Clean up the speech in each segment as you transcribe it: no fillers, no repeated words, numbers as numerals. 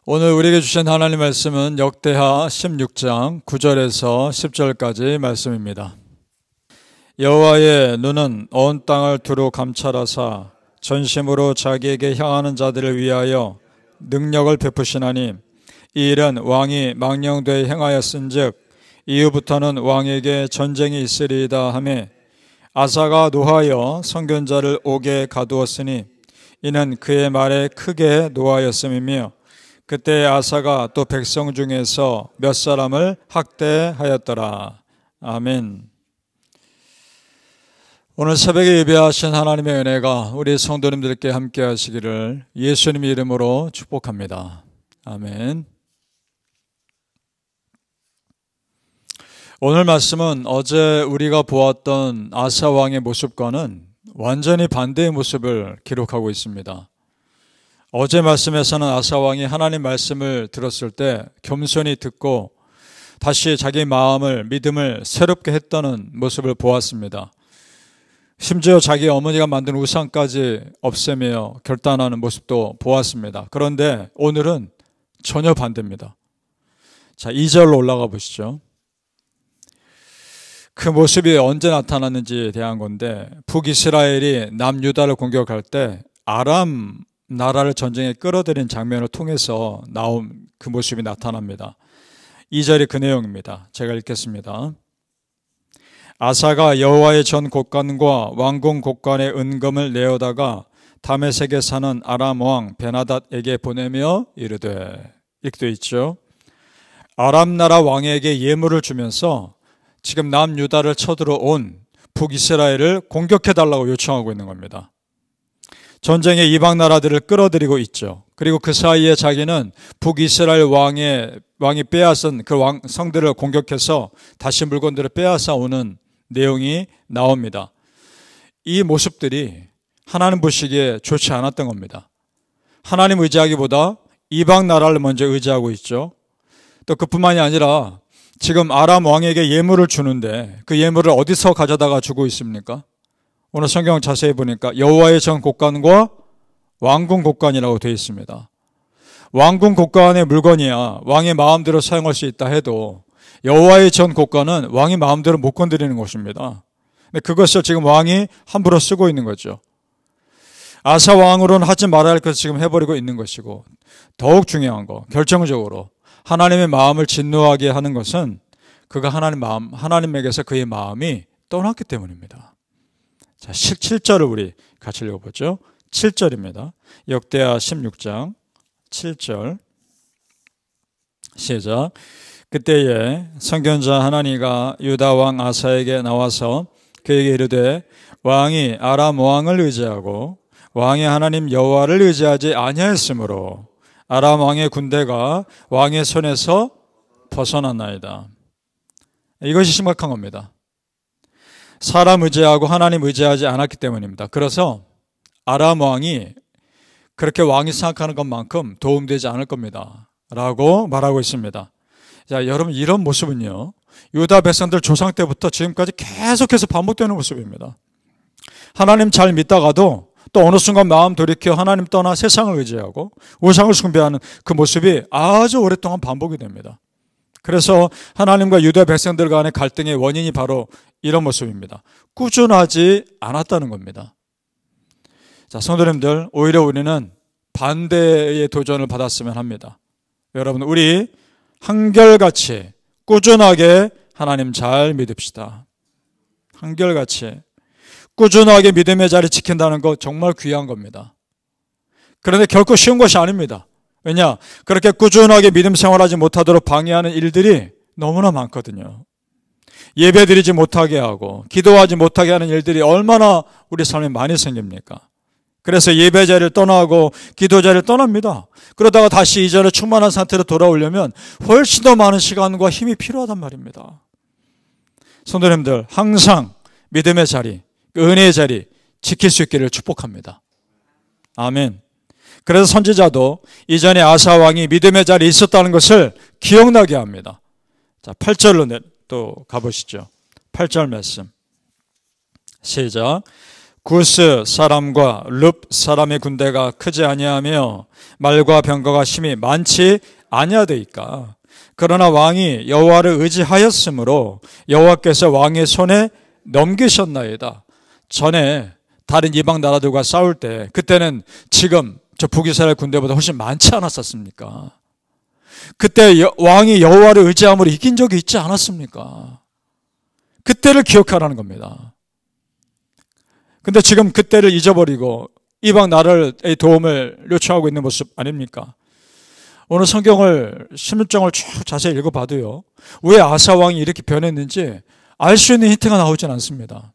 오늘 우리에게 주신 하나님 말씀은 역대하 16장 9절에서 10절까지 말씀입니다. 여호와의 눈은 온 땅을 두루 감찰하사 전심으로 자기에게 향하는 자들을 위하여 능력을 베푸시나니 이 일은 왕이 망령되이 행하였은즉 이후부터는 왕에게 전쟁이 있으리이다 하매 아사가 노하여 선견자를 옥에 가두었으니 이는 그의 말에 크게 노하였음이며 그때 아사가 또 백성 중에서 몇 사람을 학대하였더라. 아멘. 오늘 새벽에 예배하신 하나님의 은혜가 우리 성도님들께 함께 하시기를 예수님의 이름으로 축복합니다. 아멘. 오늘 말씀은 어제 우리가 보았던 아사 왕의 모습과는 완전히 반대의 모습을 기록하고 있습니다. 어제 말씀에서는 아사 왕이 하나님 말씀을 들었을 때 겸손히 듣고 다시 자기 마음을, 믿음을 새롭게 했다는 모습을 보았습니다. 심지어 자기 어머니가 만든 우상까지 없애며 결단하는 모습도 보았습니다. 그런데 오늘은 전혀 반대입니다. 자, 2절로 올라가 보시죠. 그 모습이 언제 나타났는지에 대한 건데, 북이스라엘이 남유다를 공격할 때 아람 나라를 전쟁에 끌어들인 장면을 통해서 나온 그 모습이 나타납니다. 2절이 그 내용입니다. 제가 읽겠습니다. 아사가 여호와의 전 곳간과 왕궁 곳간의 은금을 내어다가 다메섹에 사는 아람 왕 베나닷에게 보내며 이르되, 이렇게 되어 있죠. 아람 나라 왕에게 예물을 주면서 지금 남유다를 쳐들어온 북이스라엘을 공격해달라고 요청하고 있는 겁니다. 전쟁에 이방 나라들을 끌어들이고 있죠. 그리고 그 사이에 자기는 북이스라엘 왕이 빼앗은 그 성들을 공격해서 다시 물건들을 빼앗아 오는 내용이 나옵니다. 이 모습들이 하나님 보시기에 좋지 않았던 겁니다. 하나님 의지하기보다 이방 나라를 먼저 의지하고 있죠. 또 그뿐만이 아니라 지금 아람 왕에게 예물을 주는데 그 예물을 어디서 가져다가 주고 있습니까? 오늘 성경 자세히 보니까 여호와의 전 곳간과 왕궁 곳간이라고 되어 있습니다. 왕궁 곳간의 물건이야 왕의 마음대로 사용할 수 있다 해도 여호와의 전 곳간은 왕이 마음대로 못 건드리는 것입니다. 근데 그것을 지금 왕이 함부로 쓰고 있는 거죠. 아사 왕으로는 하지 말아야 할 것을 지금 해버리고 있는 것이고, 더욱 중요한 거, 결정적으로 하나님의 마음을 진노하게 하는 것은 그가 하나님에게서 그의 마음이 떠났기 때문입니다. 자, 7절을 우리 같이 읽어보죠. 7절입니다. 역대하 16장 7절 시작. 그때에 선견자 하나니가 유다 왕 아사에게 나와서 그에게 이르되 왕이 아람 왕을 의지하고 왕의 하나님 여호와를 의지하지 아니하였으므로 아람 왕의 군대가 왕의 손에서 벗어났나이다. 이것이 심각한 겁니다. 사람 의지하고 하나님 의지하지 않았기 때문입니다. 그래서 아람 왕이 그렇게 왕이 생각하는 것만큼 도움되지 않을 겁니다 라고 말하고 있습니다. 자, 여러분, 이런 모습은요 유다 백성들 조상 때부터 지금까지 계속해서 반복되는 모습입니다. 하나님 잘 믿다가도 또 어느 순간 마음 돌이켜 하나님 떠나 세상을 의지하고 우상을 숭배하는 그 모습이 아주 오랫동안 반복이 됩니다. 그래서 하나님과 유다 백성들 간의 갈등의 원인이 바로 이런 모습입니다. 꾸준하지 않았다는 겁니다. 자, 성도님들, 오히려 우리는 반대의 도전을 받았으면 합니다. 여러분, 우리 한결같이 꾸준하게 하나님 잘 믿읍시다. 한결같이 꾸준하게 믿음의 자리 지킨다는 거 정말 귀한 겁니다. 그런데 결코 쉬운 것이 아닙니다. 왜냐? 그렇게 꾸준하게 믿음 생활하지 못하도록 방해하는 일들이 너무나 많거든요. 예배드리지 못하게 하고 기도하지 못하게 하는 일들이 얼마나 우리 삶에 많이 생깁니까? 그래서 예배 자리를 떠나고 기도 자리를 떠납니다. 그러다가 다시 이전에 충만한 상태로 돌아오려면 훨씬 더 많은 시간과 힘이 필요하단 말입니다. 성도님들, 항상 믿음의 자리, 은혜의 자리 지킬 수 있기를 축복합니다. 아멘. 그래서 선지자도 이전에 아사 왕이 믿음의 자리에 있었다는 것을 기억나게 합니다. 자, 8절로 또 가보시죠. 8절 말씀 시작. 구스 사람과 룹 사람의 군대가 크지 아니하며 말과 병거가 심히 많지 아니하되이까. 그러나 왕이 여호와를 의지하였으므로 여호와께서 왕의 손에 넘기셨나이다. 전에 다른 이방 나라들과 싸울 때 그때는 지금 저 북이스라엘 군대보다 훨씬 많지 않았었습니까? 그때 왕이 여호와를 의지함으로 이긴 적이 있지 않았습니까? 그때를 기억하라는 겁니다. 근데 지금 그때를 잊어버리고 이방 나라의 도움을 요청하고 있는 모습 아닙니까? 오늘 성경을 16장을 쭉 자세히 읽어봐도요, 왜 아사 왕이 이렇게 변했는지 알 수 있는 힌트가 나오진 않습니다.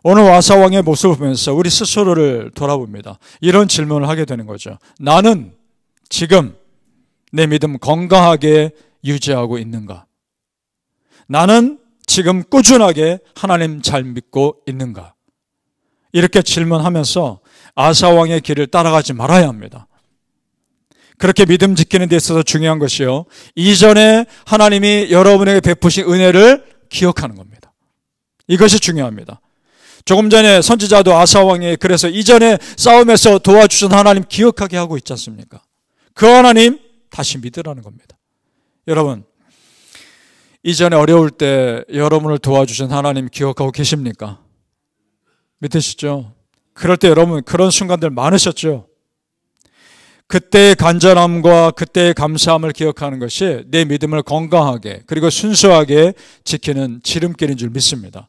오늘 아사 왕의 모습을 보면서 우리 스스로를 돌아봅니다. 이런 질문을 하게 되는 거죠. 나는 지금 내 믿음 건강하게 유지하고 있는가? 나는 지금 꾸준하게 하나님 잘 믿고 있는가? 이렇게 질문하면서 아사 왕의 길을 따라가지 말아야 합니다. 그렇게 믿음 지키는 데 있어서 중요한 것이요, 이전에 하나님이 여러분에게 베푸신 은혜를 기억하는 겁니다. 이것이 중요합니다. 조금 전에 선지자도 아사 왕이 그래서 이전에 싸움에서 도와주신 하나님 기억하게 하고 있지 않습니까? 그 하나님 다시 믿으라는 겁니다. 여러분, 이전에 어려울 때 여러분을 도와주신 하나님 기억하고 계십니까? 믿으시죠? 그럴 때 여러분 그런 순간들 많으셨죠? 그때의 간절함과 그때의 감사함을 기억하는 것이 내 믿음을 건강하게 그리고 순수하게 지키는 지름길인 줄 믿습니다.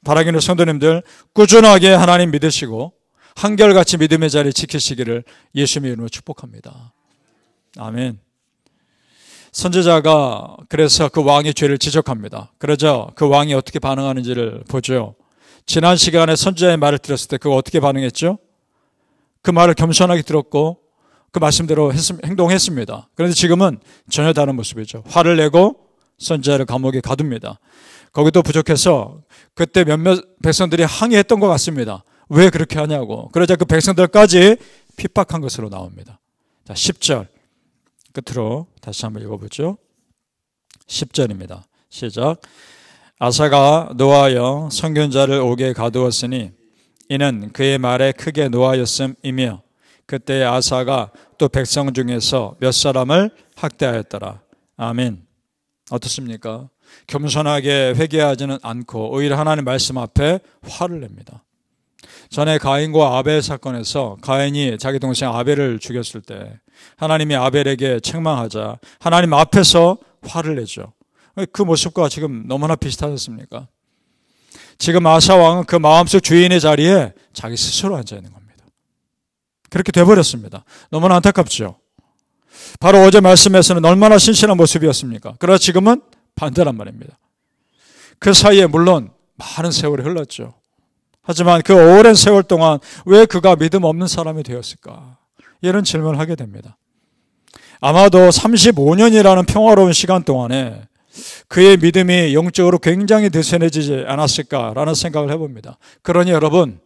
바라기는 성도님들, 꾸준하게 하나님 믿으시고 한결같이 믿음의 자리 지키시기를 예수님의 이름으로 축복합니다. 아멘. 선지자가 그래서 그 왕의 죄를 지적합니다. 그러자 그 왕이 어떻게 반응하는지를 보죠. 지난 시간에 선지자의 말을 들었을 때 그거 어떻게 반응했죠? 그 말을 겸손하게 들었고 그 말씀대로 행동했습니다. 그런데 지금은 전혀 다른 모습이죠. 화를 내고 선지자를 감옥에 가둡니다. 거기도 부족해서 그때 몇몇 백성들이 항의했던 것 같습니다. 왜 그렇게 하냐고. 그러자 그 백성들까지 핍박한 것으로 나옵니다. 자, 10절 끝으로 다시 한번 읽어보죠. 10절입니다. 시작. 아사가 노하여 선견자를 옥에 가두었으니 이는 그의 말에 크게 노하였음이며 그때 아사가 또 백성 중에서 몇 사람을 학대하였더라. 아멘. 어떻습니까? 겸손하게 회개하지는 않고 오히려 하나님 말씀 앞에 화를 냅니다. 전에 가인과 아벨 사건에서 가인이 자기 동생 아벨을 죽였을 때 하나님이 아벨에게 책망하자 하나님 앞에서 화를 내죠. 그 모습과 지금 너무나 비슷하셨습니까? 지금 아사 왕은 그 마음속 주인의 자리에 자기 스스로 앉아 있는 겁니다. 그렇게 돼버렸습니다. 너무나 안타깝죠. 바로 어제 말씀에서는 얼마나 신실한 모습이었습니까? 그러나 지금은 반대란 말입니다. 그 사이에 물론 많은 세월이 흘렀죠. 하지만 그 오랜 세월 동안 왜 그가 믿음 없는 사람이 되었을까? 이런 질문을 하게 됩니다. 아마도 35년이라는 평화로운 시간 동안에 그의 믿음이 영적으로 굉장히 느슨해지지 않았을까라는 생각을 해봅니다. 그러니 여러분,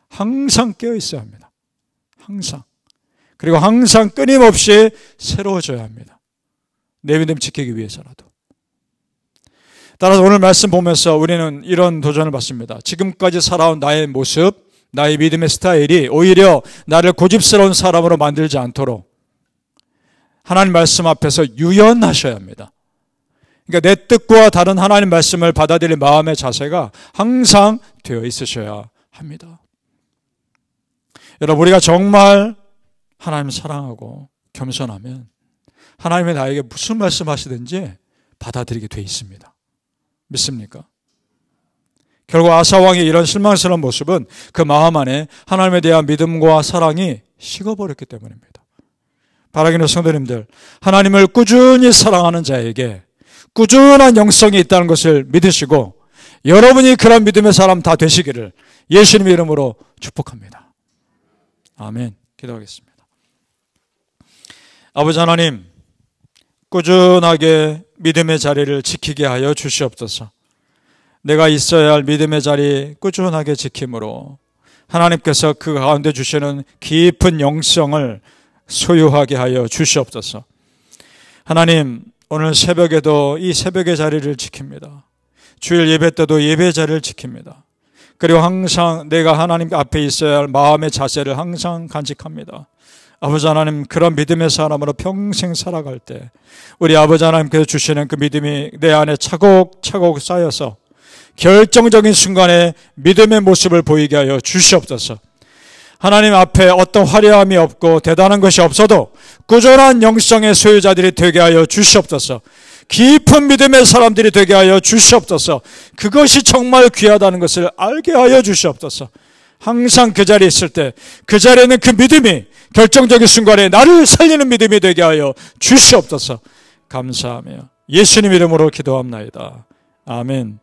항상 깨어 있어야 합니다. 항상. 그리고 항상 끊임없이 새로워져야 합니다. 내 믿음 지키기 위해서라도. 따라서 오늘 말씀 보면서 우리는 이런 도전을 받습니다. 지금까지 살아온 나의 모습, 나의 믿음의 스타일이 오히려 나를 고집스러운 사람으로 만들지 않도록 하나님 말씀 앞에서 유연하셔야 합니다. 그러니까 내 뜻과 다른 하나님 말씀을 받아들일 마음의 자세가 항상 되어 있으셔야 합니다. 여러분, 우리가 정말 하나님을 사랑하고 겸손하면 하나님이 나에게 무슨 말씀하시든지 받아들이게 되어 있습니다. 믿습니까? 결국 아사 왕의 이런 실망스러운 모습은 그 마음 안에 하나님에 대한 믿음과 사랑이 식어버렸기 때문입니다. 바라기는 성도님들, 하나님을 꾸준히 사랑하는 자에게 꾸준한 영성이 있다는 것을 믿으시고 여러분이 그런 믿음의 사람 다 되시기를 예수님의 이름으로 축복합니다. 아멘. 기도하겠습니다. 아버지 하나님, 꾸준하게 믿음의 자리를 지키게 하여 주시옵소서. 내가 있어야 할 믿음의 자리 꾸준하게 지킴으로 하나님께서 그 가운데 주시는 깊은 영성을 소유하게 하여 주시옵소서. 하나님, 오늘 새벽에도 이 새벽의 자리를 지킵니다. 주일 예배 때도 예배의 자리를 지킵니다. 그리고 항상 내가 하나님 앞에 있어야 할 마음의 자세를 항상 간직합니다. 아버지 하나님, 그런 믿음의 사람으로 평생 살아갈 때 우리 아버지 하나님께서 주시는 그 믿음이 내 안에 차곡차곡 쌓여서 결정적인 순간에 믿음의 모습을 보이게 하여 주시옵소서. 하나님 앞에 어떤 화려함이 없고 대단한 것이 없어도 꾸준한 영성의 소유자들이 되게 하여 주시옵소서. 깊은 믿음의 사람들이 되게 하여 주시옵소서. 그것이 정말 귀하다는 것을 알게 하여 주시옵소서. 항상 그 자리에 있을 때 그 자리에는 그 믿음이 결정적인 순간에 나를 살리는 믿음이 되게 하여 주시옵소서. 감사하며 예수님 이름으로 기도합나이다. 아멘.